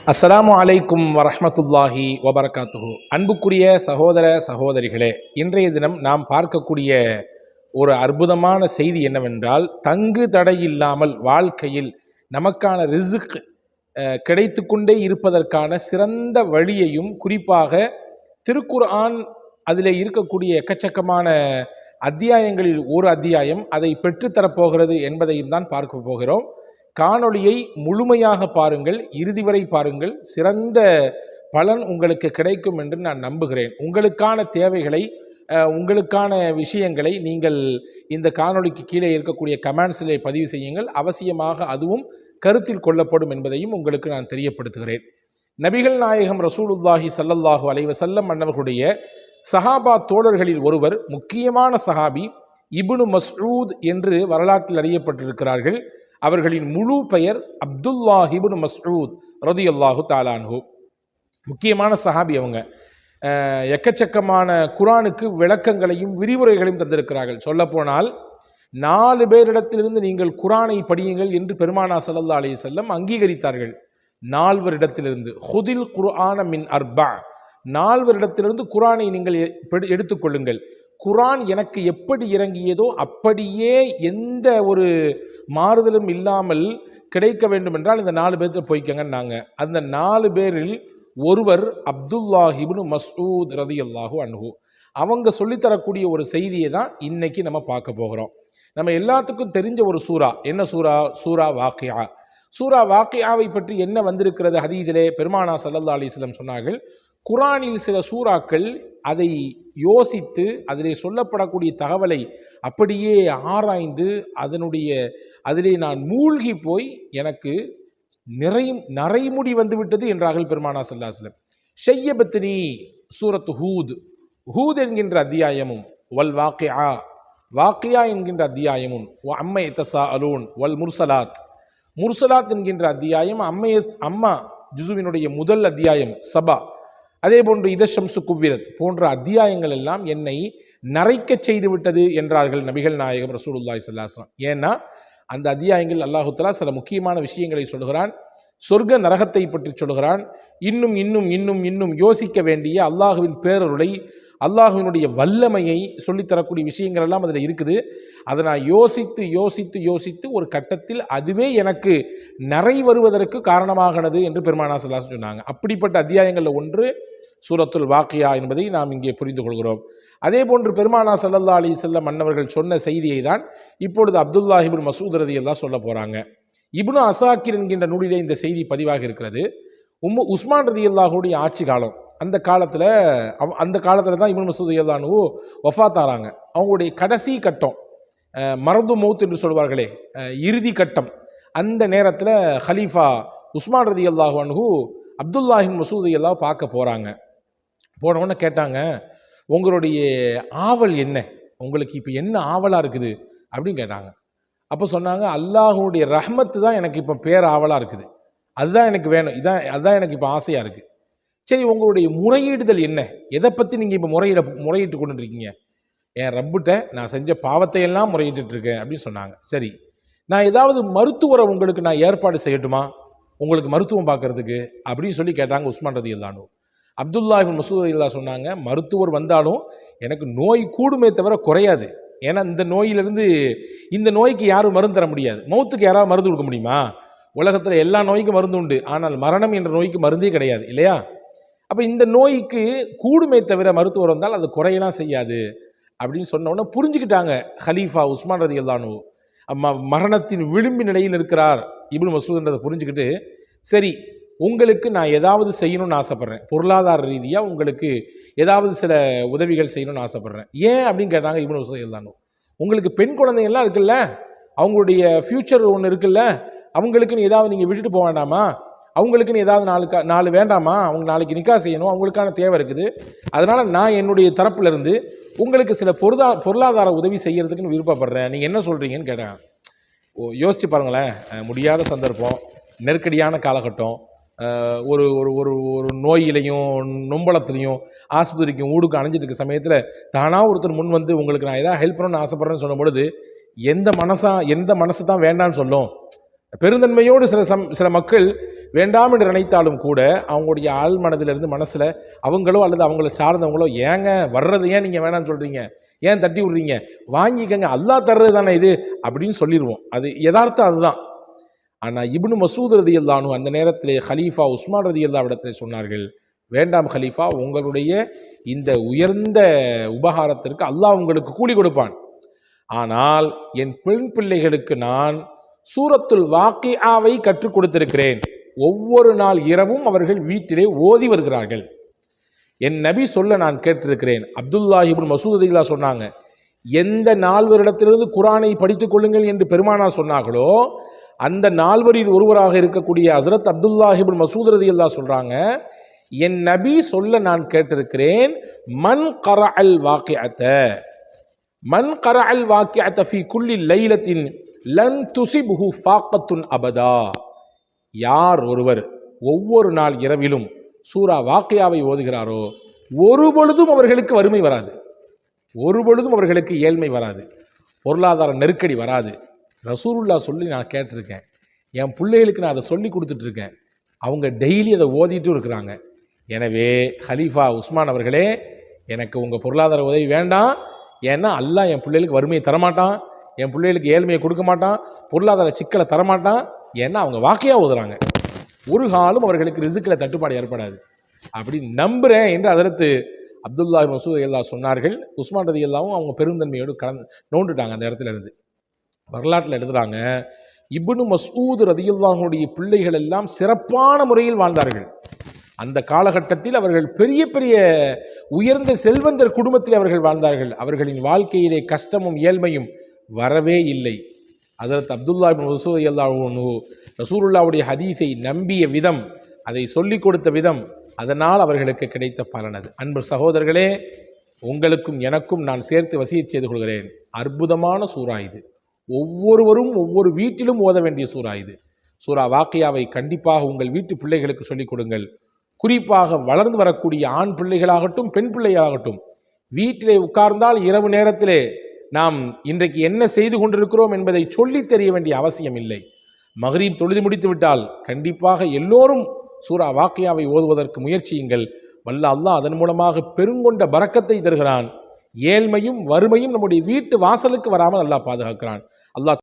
அஸ்ஸலாமு அலைக்கும் வரஹ்மத்துல்லாஹி வபரகாத்துஹு. அன்புக்குரிய சகோதர சகோதரிகளே, இன்றைய தினம் நாம் பார்க்கக்கூடிய ஒரு அற்புதமான செய்தி என்னவென்றால், தங்கு தடையில்லாமல் வாழ்க்கையில் நமக்கான ரிஸ்க் கிடைத்து கொண்டே இருப்பதற்கான சிறந்த வழியையும், குறிப்பாக திருக்குர்ஆன் அதில் இருக்கக்கூடிய எக்கச்சக்கமான அத்தியாயங்களில் ஒரு அத்தியாயம் அதை பெற்றுத்தரப்போகிறது என்பதையும் தான் பார்க்க போகிறோம். காணொளியை முழுமையாக பாருங்கள், இறுதி வரை பாருங்கள். சிறந்த பலன் உங்களுக்கு கிடைக்கும் என்று நான் நம்புகிறேன். உங்களுக்கான தேவைகளை, உங்களுக்கான விஷயங்களை நீங்கள் இந்த காணொளிக்கு கீழே இருக்கக்கூடிய கமெண்ட்ஸிலே பதிவு செய்யுங்கள். அவசியமாக அதுவும் கருத்தில் கொள்ளப்படும் என்பதையும் உங்களுக்கு நான் தெரியப்படுத்துகிறேன். நபிகள் நாயகம் ரசூலுல்லாஹி ஸல்லல்லாஹு அலைஹி வஸல்லம் அன்னவர்களுடைய சஹாபா தோழர்களில் ஒருவர், முக்கியமான சஹாபி இப்னு மஸ்ஊத் என்று வரலாற்றில் அறியப்பட்டிருக்கிறார்கள். அவர்களின் முழு பெயர் அப்துல்லாஹ் இப்னு மஸ்ஊத் ரலியல்லாஹு தஆலா அன்ஹு. முக்கியமான சஹாபி. அவங்க எக்கச்சக்கமான குர்ஆனுக்கு விளக்கங்களையும் விரிவுரைகளையும் தந்திருக்கிறார்கள். சொல்லப்போனால் 4 பேரிடத்திலிருந்து நீங்கள் குர்ஆனை படியுங்கள் என்று பெருமானா ஸல்லல்லாஹு அலைஹி வஸல்லம் அங்கீகரித்தார்கள். 4 பேரிடத்திலிருந்து ஹுதில் குர்ஆன மின் அர்பா, 4 பேரிடத்திலிருந்து குர்ஆனை நீங்கள் எடுத்துக்கொள்ளுங்கள். குர்ஆன் எனக்கு எப்படி இறங்கியதோ அப்படியே எந்த ஒரு மாறுதலும் இல்லாமல் கிடைக்க வேண்டும் என்றால் இந்த 4 பேர்த்த போய்க்கங்கன்னாங்க. அந்த 4 பேரில் ஒருவர் அப்துல்லாஹ் இப்னு மஸ்ஊத் ரலியல்லாஹு அன்ஹு. அவங்க சொல்லித்தரக்கூடிய ஒரு செய்தியை தான் இன்னைக்கு நம்ம பார்க்க போகிறோம். நம்ம எல்லாத்துக்கும் தெரிஞ்ச ஒரு சூரா. என்ன சூரா? சூரா வாக்கியா. சூரா வாக்கியாவை பற்றி என்ன வந்திருக்கிறது ஹதீஸிலே? பெருமானா ஸல்லல்லாஹு அலைஹி வஸல்லம் சொன்னார்கள், குர்ஆனில் சில சூறாக்கள் அதை யோசித்து அதிலே சொல்லப்படக்கூடிய தகவலை அப்படியே ஆராய்ந்து அதிலே நான் மூழ்கி போய் எனக்கு நரைமுடி வந்துவிட்டது என்றார்கள் பெருமானா ஸல்லல்லாஹு அலைஹி வஸல்லம். ஷையபத்னி சூரத்து ஹூத், ஹூத் என்கின்ற அத்தியாயமும், வல் வாக்கியா, வாக்கியா என்கின்ற அத்தியாயமும், அம்மை தஸாஅலூன் வல் முர்சலாத், முர்சலாத் என்கின்ற அத்தியாயம், அம்மா ஜுசுவினுடைய முதல் அத்தியாயம் சபா, அதே போன்று இதஷம்சு குவ்விரத் போன்ற அத்தியாயங்கள் எல்லாம் என்னை நரைக்க செய்து விட்டது என்றார்கள் நபிகள் நாயகம் ரசூலுல்லாஹி ஸல்லல்லாஹு அலைஹி வஸல்லம். ஏன்னா அந்த அத்தியாயங்கள் அல்லாஹு தஆலா சில முக்கியமான விஷயங்களை சொல்கிறான். சொர்க்க நரகத்தை பற்றி சொல்கிறான். இன்னும் இன்னும் இன்னும் இன்னும் யோசிக்க வேண்டிய அல்லாஹுவின் பேரருளை, அல்லாஹுவினுடைய வல்லமையை சொல்லித்தரக்கூடிய விஷயங்கள் எல்லாம் அதில் இருக்குது. அதை நான் யோசித்து யோசித்து யோசித்து ஒரு கட்டத்தில் அதுவே எனக்கு நிறை வருவதற்கு காரணமாகனது என்று பெருமானா ஸல்லல்லாஹு அலைஹி வஸல்லம் சொன்னாங்க. அப்படிப்பட்ட அத்தியாயங்களில் ஒன்று சூரத்துல் வாக்கியா என்பதை நாம் இங்கே புரிந்து கொள்கிறோம். அதே போன்று பெருமானா ஸல்லல்லாஹு அலைஹி வஸல்லம் அன்னவர்கள் சொன்ன செய்தியை தான் இப்பொழுது அப்துல்லாஹ் இப்னு மஸ்ஊத் ரலியல்லாஹு சொல்ல போகிறாங்க. இப்னு அசாக்கிர் என்கின்ற நூலிலே இந்த செய்தி பதிவாக இருக்கிறது. உஸ்மான் ரலியல்லாஹுடைய ஆட்சி காலம். அந்த காலத்தில் தான் இப்னு மஸ்ஊத் ரலியல்லாஹு அன்ஹு வஃபாத் ஆகிறாங்க. அவங்களுடைய கடைசி கட்டம், மரது மௌத் என்று சொல்வார்களே, இறுதி கட்டம். அந்த நேரத்தில் ஹலீஃபா உஸ்மான் ரலியல்லாஹு அன்ஹு அப்துல்லாஹ் இப்னு மஸ்ஊத் ரலியல்லாஹு பார்க்க போகிறாங்க. போனவுடனே கேட்டாங்க, உங்களுடைய ஆவல் என்ன, உங்களுக்கு இப்போ என்ன ஆவலாக இருக்குது அப்படின்னு கேட்டாங்க. அப்போ சொன்னாங்க, அல்லாஹுடைய ரஹ்மத்து தான் எனக்கு இப்போ பேர் ஆவலாக இருக்குது, அதுதான் எனக்கு வேணும், அதுதான் எனக்கு இப்போ ஆசையாக இருக்குது. சரி, உங்களுடைய முறையீடுதல் என்ன, எதை பற்றி நீங்கள் இப்போ முறையிட்டு கொண்டு இருக்கீங்க? என் ரப்பிட்ட நான் செஞ்ச பாவத்தை எல்லாம் முறையிட்டு இருக்கேன் அப்படின்னு சொன்னாங்க. சரி, நான் ஏதாவது மருத்துவரை உங்களுக்கு நான் ஏற்பாடு செய்யட்டுமா, உங்களுக்கு மருத்துவம் பார்க்கறதுக்கு அப்படின்னு சொல்லி கேட்டாங்க உஸ்மான் ரலியல்லாஹு அன்ஹு. அப்துல்லாஹ் இப்னு மஸ்ஊத் ரலியல்லாஹு சொன்னாங்க, மருத்துவர் வந்தாலும் எனக்கு நோய் கூடுமே தவிர குறையாது. ஏன்னா இந்த நோய்க்கு யாரும் மருந்து தர முடியாது. மௌத்துக்கு யாராவது மருந்து கொடுக்க முடியுமா? உலகத்தில் எல்லா நோய்க்கும் மருந்து உண்டு, ஆனால் மரணம் என்ற நோய்க்கு மருந்தே கிடையாது இல்லையா? அப்போ இந்த நோய்க்கு கூடுமே தவிர மருத்துவர் வந்தால் அது குறையெல்லாம் செய்யாது அப்படின்னு சொன்ன உடனே புரிஞ்சுக்கிட்டாங்க ஹலீஃபா உஸ்மான் ரலியல்லாஹு அன்ஹு. மரணத்தின் விளிம்பு நிலையில் இருக்கிறார் இப்னு மஸ்ஊத்ன்றதை புரிஞ்சுக்கிட்டு, சரி உங்களுக்கு நான் ஏதாவது செய்யணும்னு ஆசைப்பட்றேன், பொருளாதார ரீதியாக உங்களுக்கு ஏதாவது சில உதவிகள் செய்யணும்னு ஆசைப்பட்றேன். ஏன் அப்படின்னு கேட்டாங்க இப்னு மஸ்ஊத் ரலியல்லாஹு அன்ஹு. உங்களுக்கு பெண் குழந்தைகள்லாம் இருக்குல்ல, அவங்களுடைய ஃப்யூச்சர் ஒன்று இருக்குல்ல, அவங்களுக்குன்னு ஏதாவது நீங்கள் விட்டுட்டு போக வேண்டாமா? அவங்களுக்குன்னு ஏதாவது 4 வேண்டாமா? அவங்க நாளைக்கு நிக்கா செய்யணும், அவங்களுக்கான தேவை இருக்குது. அதனால் நான் என்னுடைய தரப்புலேருந்து உங்களுக்கு சில பொருளாதார உதவி செய்கிறதுக்குன்னு விருப்பப்படுறேன், நீங்கள் என்ன சொல்கிறீங்கன்னு கேட்டேன். யோசிச்சு பாருங்களேன், முடியாத சந்தர்ப்பம், நெருக்கடியான காலகட்டம், ஒரு ஒரு ஒரு நோயிலையும் நொம்பலத்துலையும் ஆஸ்பத்திரிக்கும் ஊடுக்கு அணைஞ்சிட்டு இருக்க சமயத்தில் தானாக ஒருத்தர் முன் வந்து உங்களுக்கு நான் ஏதாவது ஹெல்ப் பண்ணணும்னு ஆசைப்பட்றேன்னு சொல்லும் பொழுது எந்த மனசு தான் வேண்டான்னு சொல்லும்? பெருந்தன்மையோடு சில மக்கள் வேண்டாம் என்று நினைத்தாலும் கூட அவங்களுடைய ஆள் மனதிலிருந்து மனசில் அவங்களோ அல்லது அவங்கள சார்ந்தவங்களோ ஏங்க வர்றது ஏன் நீங்கள் வேணாம்னு சொல்கிறீங்க, ஏன் தட்டி விடுறீங்க, வாங்கிக்கங்க, அல்லாஹ் தர்றது தானே இது அப்படின்னு சொல்லிடுவோம். அது யதார்த்தம் அதுதான். ஆனால் இப்னு மசூத் ரலியல்லாஹு அன்ஹு அந்த நேரத்திலே ஹலீஃபா உஸ்மான் ரலியல்லாஹு இடத்திலே சொன்னார்கள், வேண்டாம் ஹலீஃபா, உங்களுடைய இந்த உயர்ந்த உபகாரத்திற்கு அல்லாஹ் உங்களுக்கு கூலி கொடுப்பான். ஆனால் என் பெண் பிள்ளைகளுக்கு நான் சூரத்துல் வாக்கிஆவை கற்றுக் கொடுத்திருக்கிறேன். ஒவ்வொரு நாள் இரவும் அவர்கள் வீட்டிலே ஓதி வருகிறார்கள். என் நபி சொல்ல நான் கேட்டிருக்கிறேன். அப்துல்லாஹ் இப்னு மசூத் ரலியல்லாஹு சொன்னாங்க, எந்த நால்வரிடத்திலிருந்து குர்ஆனை படித்துக் கொள்ளுங்கள் என்று பெருமானார் சொன்னார்களோ அந்த நால்வரில் ஒருவராக இருக்கக்கூடிய ஹஸ்ரத் அப்துல்லாஹ் இப்னு மசூத் ரலியல்லாஹு சொல்றாங்க, என் நபி சொல்ல நான் கேட்டிருக்கிறேன், மன் கரஅல் வாக்கிஅத மன் கரஅல் வாக்கிஅத ஃபீ குல்லி லைலத்தின் லன் துசிபுஹு ஃபாக்கத்துன் அபதா. யார் ஒருவர் ஒவ்வொரு நாள் இரவிலும் சூரா வாக்கியாவை ஓதுகிறாரோ ஒரு பொழுதும் அவர்களுக்கு வறுமை வராது, ஒரு பொழுதும் அவர்களுக்கு ஏழ்மை வராது, பொருளாதார நெருக்கடி வராது. ரசூலுல்லாஹ் சொல்லி நான் கேட்டிருக்கேன். என் பிள்ளைகளுக்கு நான் அதை சொல்லி கொடுத்துட்ருக்கேன். அவங்க டெய்லி அதை ஓதிட்டும் இருக்கிறாங்க. எனவே ஹலீஃபா உஸ்மான் அவர்களே, எனக்கு உங்கள் பொருளாதார உதவி வேண்டாம். ஏன்னா அல்லாஹ் என் பிள்ளைகளுக்கு வறுமையை தரமாட்டான், என் பிள்ளைகளுக்கு ஏழ்மையை கொடுக்க மாட்டான், பொருளாதார சிக்கலை தரமாட்டான். ஏன்னா அவங்க வாக்கியாக ஓதுறாங்க. ஒரு காலம் அவர்களுக்கு ரிசுக்கில் தட்டுப்பாடு ஏற்படாது அப்படி நம்புகிறேன் என்று ஹஜ்ரத் அப்துல்லாஹ் இப்னு மசூத் ரலியல்லாஹு சொன்னார்கள். உஸ்மான் ரலியல்லாஹு அவங்க பெருந்தன்மையோடு நோண்டுட்டாங்க. அந்த இடத்துல இருந்து வரலாற்றில் எழுதுகிறாங்க, இப்னு மஸ்ஊத் ரலியல்லாஹுடைய பிள்ளைகள் எல்லாம் சிறப்பான முறையில் வாழ்ந்தார்கள். அந்த காலகட்டத்தில் அவர்கள் பெரிய பெரிய உயர்ந்த செல்வந்தர் குடும்பத்தில் அவர்கள் வாழ்ந்தார்கள். அவர்களின் வாழ்க்கையிலே கஷ்டமும் ஏழ்மையும் வரவே இல்லை. ஹஜ்ரத் அப்துல்லாஹ் இப்னு மஸ்ஊத் ரலியல்லாஹு அன்ஹு ரசூலுல்லாஹ்வுடைய ஹதீஸை நம்பிய விதம், அதை சொல்லிக் கொடுத்த விதம், அதனால் அவர்களுக்கு கிடைத்த பலனது. அன்பு சகோதரர்களே, உங்களுக்கும் எனக்கும் நான் சேர்த்து வசியச் செய்து கொள்கிறேன். அற்புதமான சூரா இது. ஒவ்வொருவரும் ஒவ்வொரு வீட்டிலும் ஓத வேண்டிய சூரா இது. சூரா வாக்கியாவை கண்டிப்பாக உங்கள் வீட்டு பிள்ளைகளுக்கு சொல்லிக் கொடுங்கள். குறிப்பாக வளர்ந்து வரக்கூடிய ஆண் பிள்ளைகளாகட்டும் பெண் பிள்ளைகளாகட்டும், வீட்டிலே உட்கார்ந்தால் இரவு நேரத்திலே நாம் இன்றைக்கு என்ன செய்து கொண்டிருக்கிறோம் என்பதை சொல்லித் தெரிய வேண்டிய அவசியம் இல்லை. மக்ரீப் தொழுது முடித்து விட்டால் கண்டிப்பாக எல்லோரும் சூரா வாக்கியாவை ஓதுவதற்கு முயற்சியுங்கள். வல்ல அல்லாஹ் அதன் மூலமாக பெருங்கொண்ட பரக்கத்தை தருகிறான். ஏழ்மையும் வறுமையும் நம்முடைய வீட்டு வாசலுக்கு வராமல் அல்லாஹ் பாதுகாக்கிறான். அல்லாஹ்